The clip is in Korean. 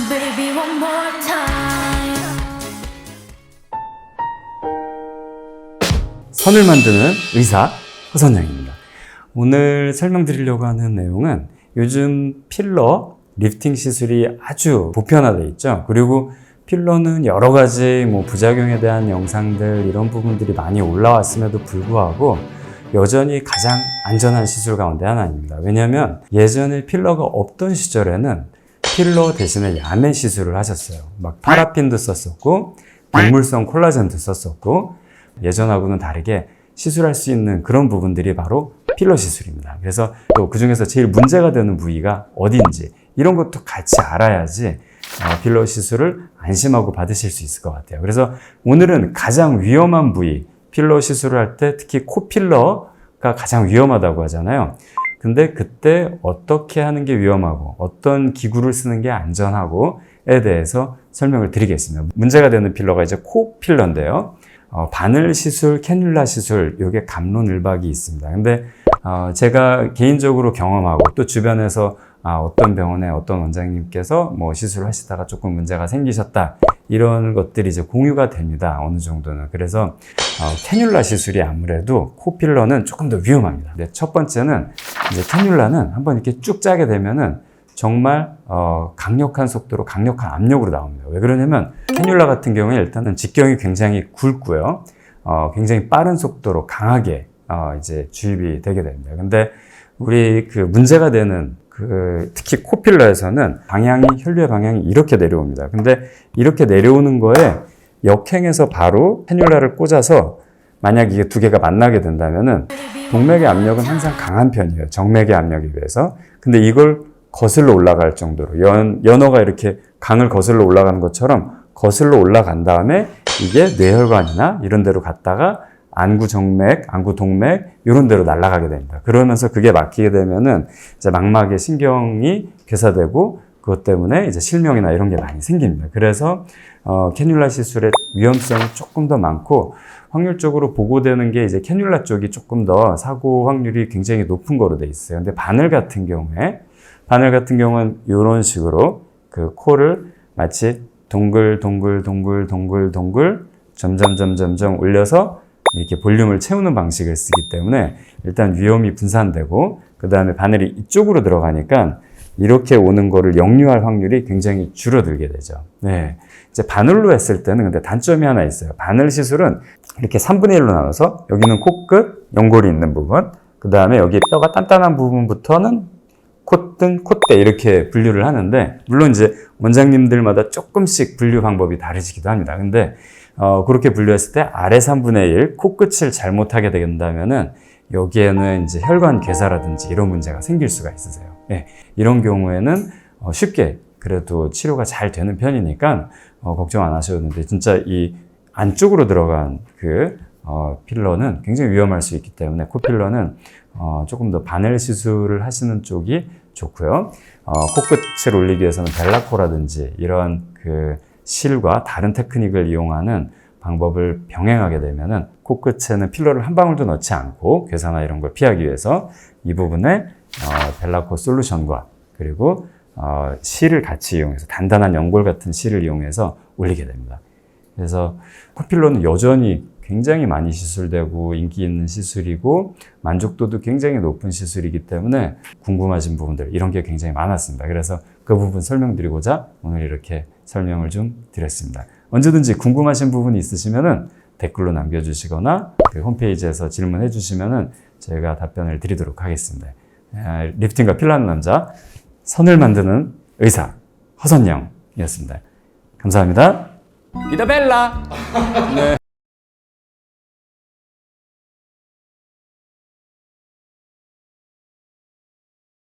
baby, one more time. 선을 만드는 의사 허선영입니다. 오늘 설명드리려고 하는 내용은 요즘 필러 리프팅 시술이 아주 보편화되어 있죠. 그리고 필러는 여러 가지 부작용에 대한 영상들 이런 부분들이 많이 올라왔음에도 불구하고 여전히 가장 안전한 시술 가운데 하나입니다. 왜냐하면 예전에 필러가 없던 시절에는 필러 대신에 야매 시술을 하셨어요. 막 파라핀도 썼었고 동물성 콜라겐도 썼었고 예전하고는 다르게 시술할 수 있는 그런 부분들이 바로 필러 시술입니다. 그래서 또 그중에서 제일 문제가 되는 부위가 어딘지 이런 것도 같이 알아야지 필러 시술을 안심하고 받으실 수 있을 것 같아요. 그래서 오늘은 가장 위험한 부위, 필러 시술을 할 때 특히 코 필러가 가장 위험하다고 하잖아요. 근데 그때 어떻게 하는 게 위험하고 어떤 기구를 쓰는 게 안전하고에 대해서 설명을 드리겠습니다. 문제가 되는 필러가 이제 코 필러인데요. 바늘 시술, 캐뉼라 시술, 이게 갑론을박이 있습니다. 근데 제가 개인적으로 경험하고 또 주변에서 어떤 병원에 어떤 원장님께서 시술을 하시다가 조금 문제가 생기셨다 이런 것들이 이제 공유가 됩니다. 어느 정도는. 그래서 캐뉼라 시술이 아무래도 코 필러는 조금 더 위험합니다. 근데 첫 번째는 이제 캐뉼라는 한번 이렇게 쭉 짜게 되면은 정말 강력한 속도로 강력한 압력으로 나옵니다. 왜 그러냐면 캐뉼라 같은 경우에 일단은 직경이 굉장히 굵고요. 굉장히 빠른 속도로 강하게 이제 주입이 되게 됩니다. 근데 우리 그 문제가 되는 특히 코 필러에서는 혈류의 방향이 이렇게 내려옵니다. 근데 이렇게 내려오는 거에 역행해서 바로 캐뉼라를 꽂아서 만약 이게 두 개가 만나게 된다면은 동맥의 압력은 항상 강한 편이에요. 정맥의 압력에 비해서. 근데 이걸 거슬러 올라갈 정도로 연어가 이렇게 강을 거슬러 올라가는 것처럼 거슬러 올라간 다음에 이게 뇌혈관이나 이런 데로 갔다가 안구 정맥, 안구 동맥 이런 데로 날아가게 됩니다. 그러면서 그게 막히게 되면은 이제 망막에 신경이 괴사되고 그것 때문에 이제 실명이나 이런 게 많이 생깁니다. 그래서 캐뉼라 시술의 위험성이 조금 더 많고 확률적으로 보고되는 게 이제 캐뉼라 쪽이 조금 더 사고 확률이 굉장히 높은 거로 돼 있어요. 근데 바늘 같은 경우는 이런 식으로 그 코를 마치 동글 점점 올려서 이렇게 볼륨을 채우는 방식을 쓰기 때문에 일단 위험이 분산되고 그 다음에 바늘이 이쪽으로 들어가니까 이렇게 오는 거를 역류할 확률이 굉장히 줄어들게 되죠. 네. 이제 바늘로 했을 때는 근데 단점이 하나 있어요. 바늘 시술은 이렇게 3분의 1로 나눠서 여기는 코끝, 연골이 있는 부분, 그 다음에 여기 뼈가 단단한 부분부터는 콧등, 콧대 이렇게 분류를 하는데 물론 이제 원장님들마다 조금씩 분류 방법이 다르시기도 합니다. 근데 그렇게 분류했을 때 아래 3분의 1 코끝을 잘못하게 된다면은 여기에는 이제 혈관 괴사라든지 이런 문제가 생길 수가 있으세요. 네, 이런 경우에는 쉽게 그래도 치료가 잘 되는 편이니까 걱정 안 하셔도 되는데 진짜 이 안쪽으로 들어간 필러는 굉장히 위험할 수 있기 때문에 코 필러는 조금 더 바늘 시술을 하시는 쪽이 좋고요. 코끝을 올리기 위해서는 벨라코라든지 이런 실과 다른 테크닉을 이용하는 방법을 병행하게 되면은 코끝에는 필러를 한 방울도 넣지 않고 괴사나 이런 걸 피하기 위해서 이 부분에 벨라코 솔루션과 그리고 실을 같이 이용해서 단단한 연골 같은 실을 이용해서 올리게 됩니다. 그래서 코필러는 여전히 굉장히 많이 시술되고 인기 있는 시술이고 만족도도 굉장히 높은 시술이기 때문에 궁금하신 부분들 이런 게 굉장히 많았습니다. 그래서 그 부분 설명드리고자 오늘 이렇게 설명을 좀 드렸습니다. 언제든지 궁금하신 부분이 있으시면은 댓글로 남겨주시거나 홈페이지에서 질문해 주시면은 저희가 답변을 드리도록 하겠습니다. 리프팅과 필러하는 남자, 선을 만드는 의사 허선영이었습니다. 감사합니다. 이다벨라. 네.